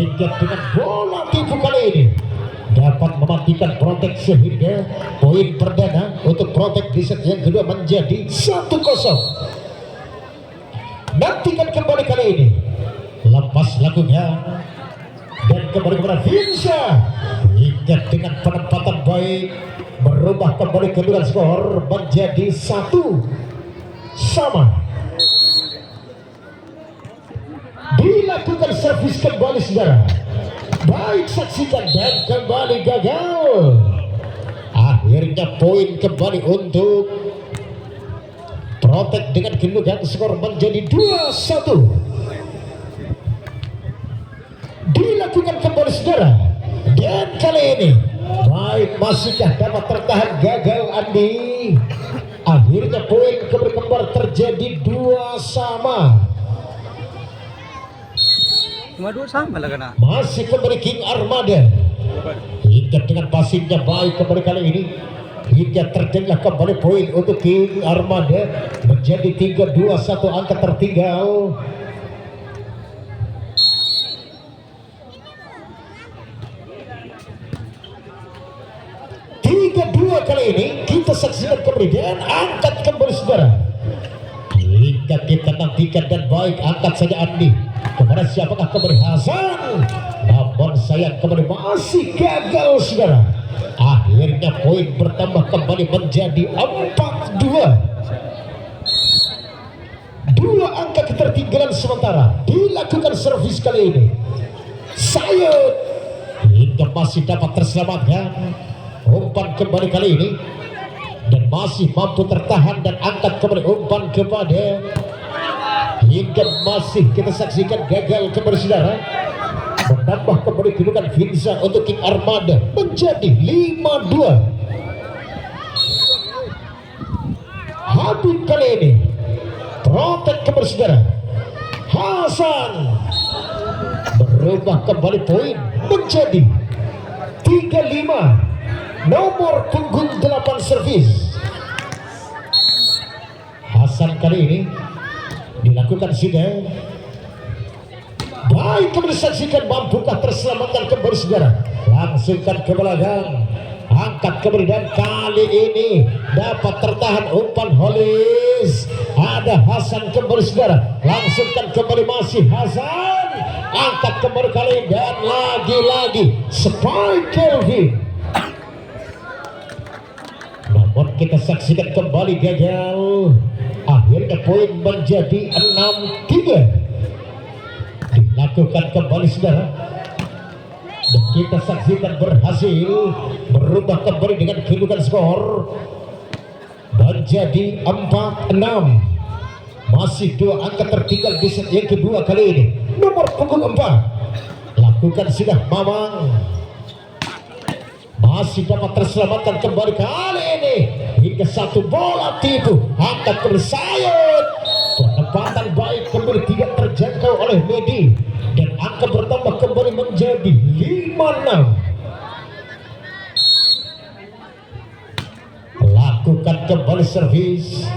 hingga dengan bola tipu kali ini dapat mematikan protek sehingga poin perdana untuk protek di set yang kedua menjadi 1-0. Nantikan kembali kali ini, lepas lakukan dan kembali kepada Vinsa hingga dengan penempatan baik berubah kembali kedua skor menjadi 1-1. Dilakukan servis kembali saudara, baik saksikan dan kembali gagal. Akhirnya poin kembali untuk protek dengan kedudukan skor menjadi 2-1. Dilakukan kembali saudara, dan kali ini baik masihkah dapat tertahan gagal Andi. Akhirnya poin kembali terjadi 2-2. Cuma 2 sama lah kena. Masih kembali King Armada hingga dengan passingnya baik kembali kali ini hingga terjadilah kembali poin untuk King Armada menjadi 3-2, 1 angka tertinggal. Kali ini kita saksikan kembali dan angkat kembali saudara hingga kita nantikan dan baik angkat saja Andi kepada siapakah kembali Hasan, namun sayang kembali masih gagal saudara. Akhirnya poin bertambah kembali menjadi 4-2. 2 angka ketertinggalan sementara. Dilakukan servis kali ini Sayut hingga masih dapat terselamatkan. Umpan kembali kali ini dan masih mampu tertahan dan angkat kembali umpan kepada hingga masih kita saksikan gagal kembali saudara. Menambah kembali kedudukan Vinsa untuk King Armada menjadi 5-2. Habib kali ini protek kembali saudara. Hasan berubah kembali poin menjadi 3-5. Nomor punggung 8 servis Hasan kali ini dilakukan sudah baik kembali saksikan mampukah terselamatkan kembali saudara. Langsungkan ke belakang, angkat kembali dan kali ini dapat tertahan umpan Holis. Ada Hasan kembali saudara, langsungkan kembali masih Hasan, angkat kembali kali ini dan lagi-lagi Spike Kelvin. Namun kita saksikan kembali gagal. Akhirnya poin menjadi 6-3. Dilakukan kembali saudara dan kita saksikan berhasil berubah kembali dengan kedudukan skor menjadi 4-6. Masih 2 angka tertinggal di set yang kedua kali ini. Nomor punggung 4 lakukan sudah Mamang, masih dapat terselamatkan kembali kali ini hingga 1 bola tipu angkat kembali Sayut. Penempatan baik kembali tidak terjangkau oleh Medi dan angka bertambah kembali menjadi 5-6. Lakukan kembali servis.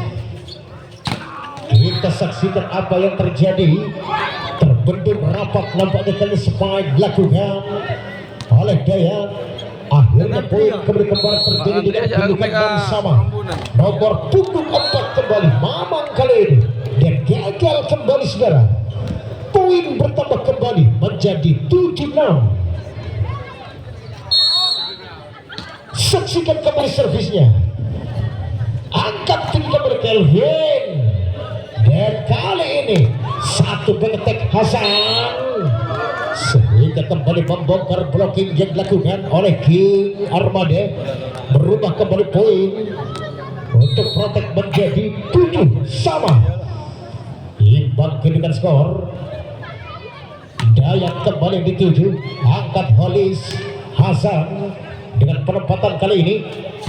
Kita saksikan apa yang terjadi. Terbendung rapat nampaknya kali Spike dilakukan oleh Dayan. Akhirnya poin kembali terjadi dengan kedudukan yang sama. Nomor punggung 4 kembali Mamang kali ini dan gagal kembali saudara. Poin bertambah kembali menjadi 7-6. Saksikan kembali servisnya, angkat tinggi kembali Kelvin dan kali ini 1 pengetek Hasan sehingga kembali membongkar blocking yang dilakukan oleh King Armada. Berubah kembali poin untuk protek menjadi 7-7. Imbang kedudukan skor. Dayak kembali dituju, angkat Holis Hasan dengan penempatan kali ini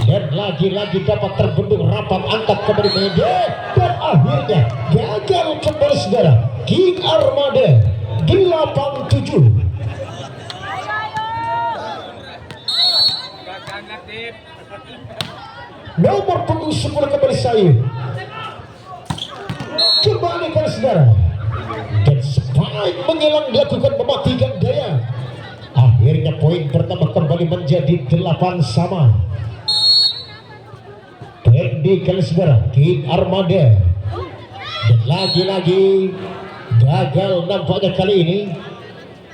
dan lagi-lagi dapat terbendung rapat, angkat kembali Mede dan akhirnya gagal kembali saudara. King Armada 8-7. Nomor punggung 10 kembali Sayut kembali ke saudara dan Spike menyelang dilakukan mematikan daya. Akhirnya poin pertama kembali menjadi 8 sama. Ferdi Kalisbera, King Armada, dan lagi-lagi gagal nampaknya kali ini.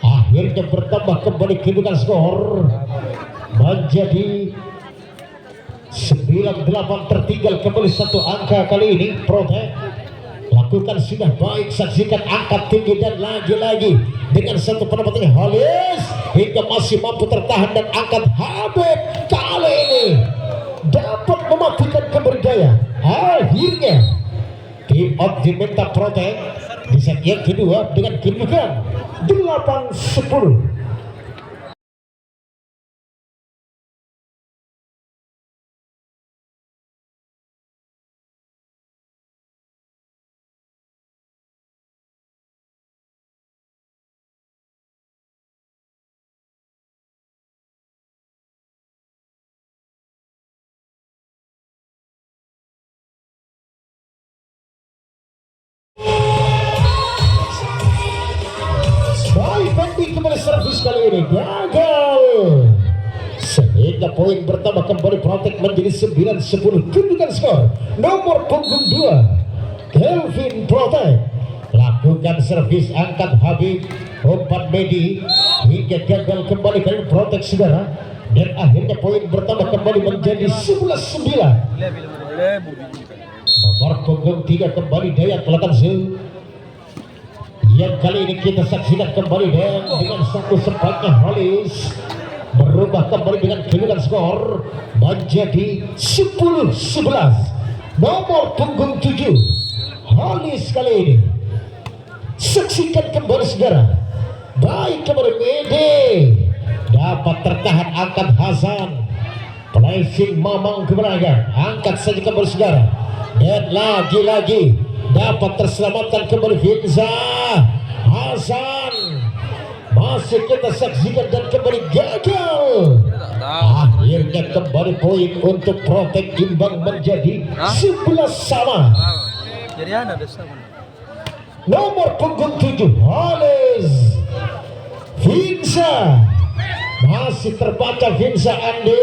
Akhirnya bertambah kembali kedudukan skor menjadi 9-8, tertinggal kembali satu angka kali ini. Protek lakukan sudah baik, saksikan angkat tinggi dan lagi-lagi dengan satu penempatan Halis hingga masih mampu tertahan dan angkat Habib kali ini dapat mematikan keberdaya. Akhirnya tim Optimenta Protek di set yang kedua dengan kedudukan 8-10. Kembali servis kali ini gagal, sehingga poin pertama kembali Protek menjadi 9-10. Kedudukan skor nomor punggung 2 Kelvin Protek lakukan servis angkat Habib umpan Medi hingga gagal kembali kali Protek saudara, dan akhirnya poin pertama kembali menjadi 11-9. Nomor punggung 3 kembali Dayat melakukan yang kali ini kita saksikan kembali dengan satu sepatnya Halis berubah kembali dengan kedudukan skor menjadi 10-11. Nomor punggung 7 Halis kali ini saksikan kembali saudara, baik kembali Mede dapat tertahan angkat Hasan, placing Mamang ke belakang, angkat saja kembali saudara, dan lagi-lagi dapat terselamatkan kembali Finza. Hasan masih kita saksikan dan kembali gagal. Akhirnya kembali poin untuk Protek imbang menjadi 11 sama. Jadi ada sama. Nomor punggung 7 Halis Finza, masih terbaca Finza Andi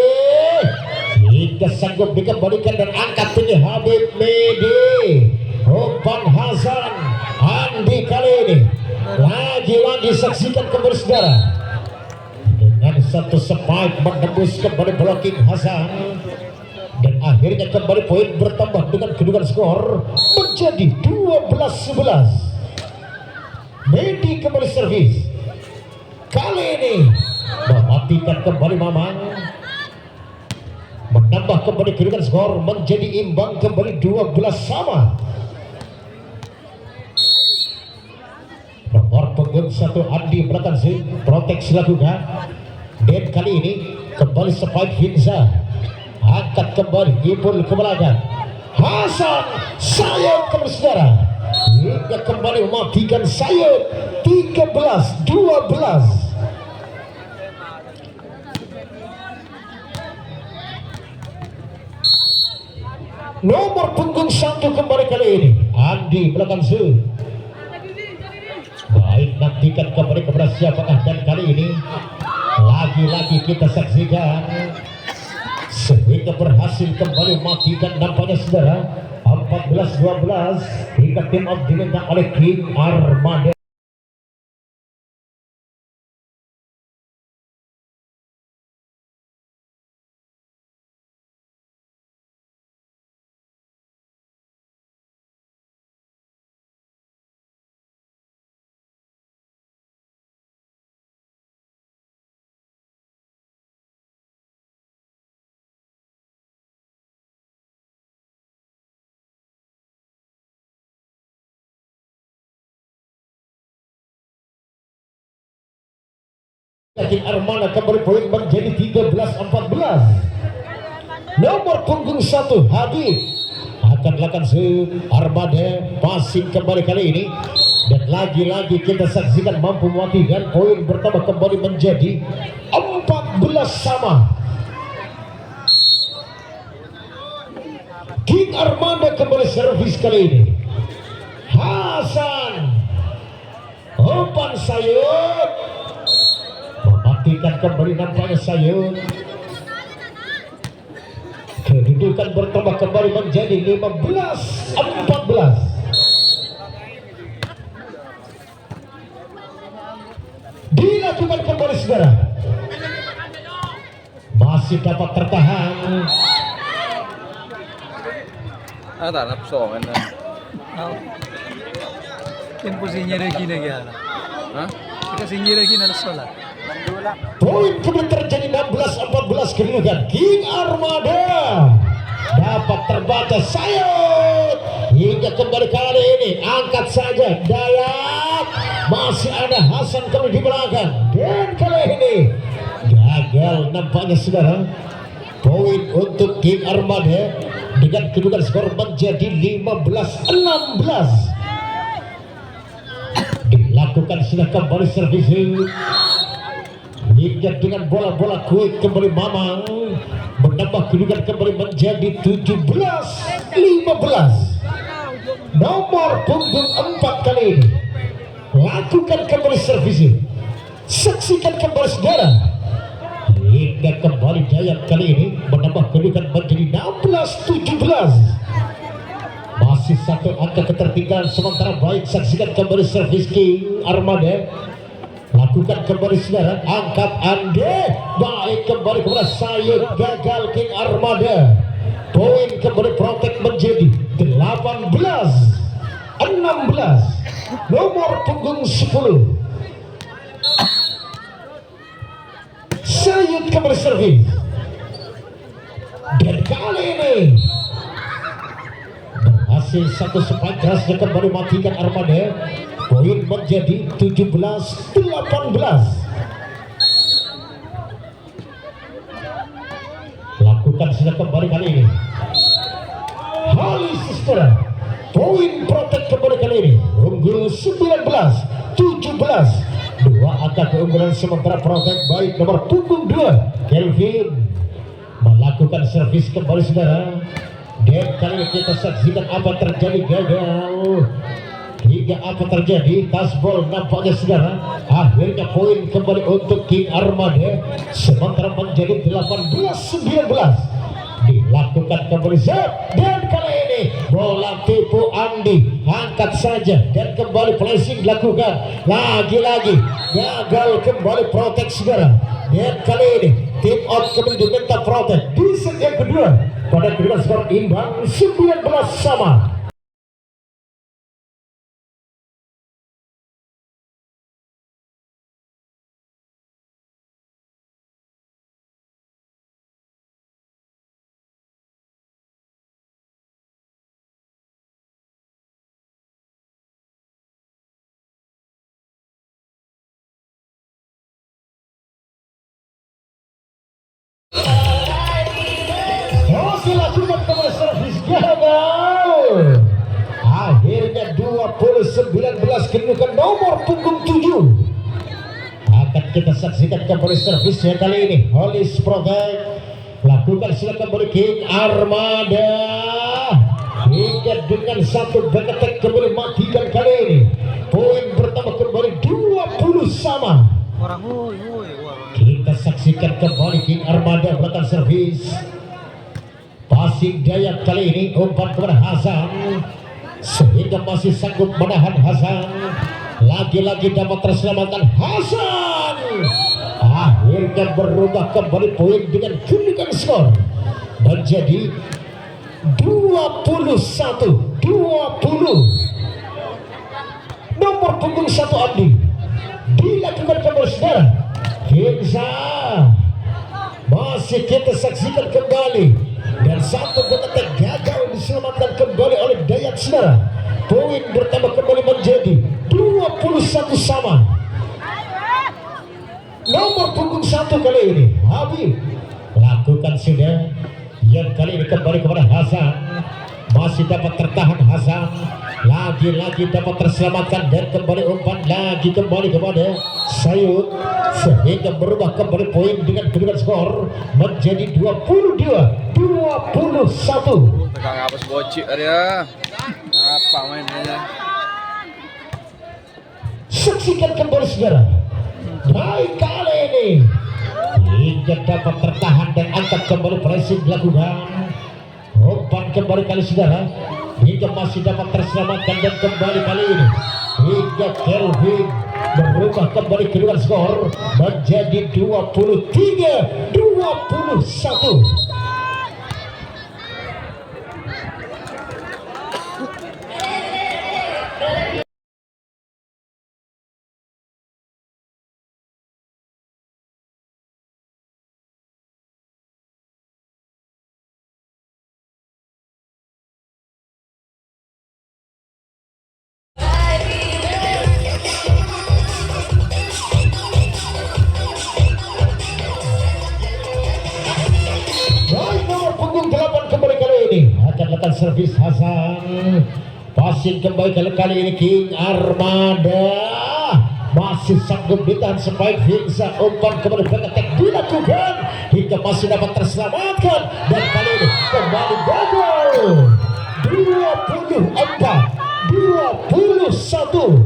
hingga sanggup dikembalikan dan angkat tinggi Habib Medi. Umpan Hasan Andi kali ini lagi-lagi saksikan kembali saudara, dengan satu spike menembus kembali blocking Hasan, dan akhirnya kembali poin bertambah dengan kedudukan skor menjadi 12-11. Medi kembali servis kali ini mematikan kembali Mamang, menambah kembali kedudukan skor menjadi imbang kembali 12 sama. Nomor punggung 1 Andi belakang Protek dilakukan, dan kali ini kembali spike Finza, angkat kembali Ipul ke belakang Hasan, Sayed kembali saudara hingga kembali mematikan Sayed 13-12. Nomor punggung 1 kembali kali ini Andi belakang baik, nantikan kembali kepada siapakah, dan kali ini lagi-lagi kita saksikan sehingga berhasil kembali mematikan nampaknya saudara 14-12 hingga tim dimenang oleh King Armada. King Armada kembali poin menjadi 13-14. Nomor punggung 1 Habib akan lakukan Armada passing kembali kali ini, dan lagi-lagi kita saksikan mampu mematikan poin pertama kembali menjadi 14 sama. King Armada kembali servis kali ini Hasan, umpan Sayed mematikan kembali nampaknya Sayun. Kedudukan bertambah kembali menjadi 15-14. Dilakukan kembali saudara. Masih dapat tertahan. Tak nafsu kan? Tempo singgir lagi negara. Kita singgir lagi nak solat. Poin kemudian terjadi 16-14 kedudukan. King Armada dapat terbaca Sayut hingga kembali kali ini angkat saja Dayak, masih ada Hasan kembali di belakang dan kali ini gagal nampaknya saudara. Poin untuk King Armada dengan kedudukan skor menjadi 15-16. Dilakukan sudah kembali servis hingga dengan bola-bola kuit kembali Mamang menambah kedudukan kembali menjadi 17-15. Nomor punggung 4 kali ini lakukan kembali servis. Saksikan kembali saudara hingga kembali Dayak kali ini menambah kedudukan menjadi 16-17. Masih satu angka ketertinggalan sementara. Baik, saksikan kembali servis King Armada. Lakukan kembali saudara, angkat Ande, baik kembali kepada Sayut, gagal King Armada. Poin kembali protek menjadi 18-16. Nomor punggung 10 Sayut kembali servis, dan kali ini berhasil satu spike kerasnya kembali matikan Armada. Poin menjadi 17-18. Lakukan sudah kembali kali ini Halis saudara. Poin protek kembali kali ini unggul 19-17. Dua angka keunggulan sementara protek. Baik, nomor punggung 2 Kelvin melakukan servis kembali saudara. Dan kali ini kita saksikan apa terjadi, gagal hingga apa terjadi, tasbol nampaknya saudara. Akhirnya poin kembali untuk King Armada sementara menjadi 18-19. Dilakukan kembali set, dan kali ini bola tipu Andi angkat saja dan kembali flashing dilakukan lagi-lagi, gagal kembali protek saudara. Dan kali ini tim out kembali diminta protek di set yang kedua pada kedua skor imbang 19 sama. Dilakukan kembali servis, gagal. Akhirnya 20-19 kedudukan nomor punggung 7. Akan kita saksikan kembali servisnya kali ini. Holis Protect lakukan sudah kembali King Armada hingga dengan satu back attack kembali matikan kali ini. Poin bertambah kembali 20 sama. Kita saksikan kembali King Armada melakukan servis. Passing Dayak kali ini umpan kepada Hasan sehingga masih sanggup menahan Hasan. Lagi-lagi dapat terselamatkan Hasan. Akhirnya berubah kembali poin dengan kedudukan skor menjadi 21-20. Nomor punggung 1 Andi dilakukan kembali saudara. Hinsa masih kita saksikan kembali. Dan satu kotak gagal diselamatkan kembali oleh Dayak saudara. Poin bertambah kembali menjadi 21 sama. Nomor punggung 1 kali ini Habib lakukan sudah. Yang kali ini kembali kepada Hasan. Masih dapat tertahan Hasan. Lagi-lagi dapat terselamatkan dan kembali umpan lagi kembali kepada Sayut sehingga berubah kembali poin dengan kedudukan skor menjadi 22-21. Tegang apa bocil dia? Apa mainnya? Saksikan kembali saudara. Baik kali ini hingga dapat tertahan dan angkat kembali pressing dilakukan. Umpan kembali kali saudara hingga masih dapat terselamatkan dan kembali kali ini hingga Kelvin berubah kembali kedua skor menjadi 23-21. Baik, nomor punggung 8 kembali kali ini akan letak servis Hasan. Passing kembali kali ini King Armada masih sanggup ditahan sebaik Vinsa. Umpan kembali pengetek dilakukan hingga masih dapat terselamatkan dan kali ini kembali gagal. 24-21.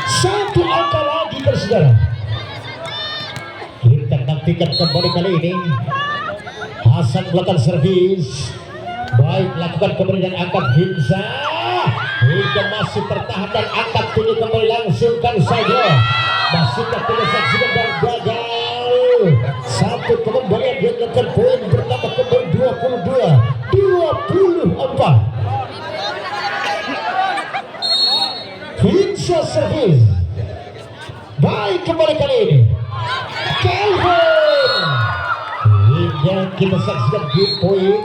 Satu angka lagi saudara. Kita nantikan kembali kali ini Hasan melakukan servis. Baik, lakukan kembali dan angkat Hinsa hingga masih tertahan dan angkat tinggi kembali, langsungkan saja. Masih tidak saksikan dan gagal. Satu kembali dia melakukan poin bertambah kembali 22-24. Hinsa servis. Baik, kembali kali ini Kelvin hingga kita saksikan di poin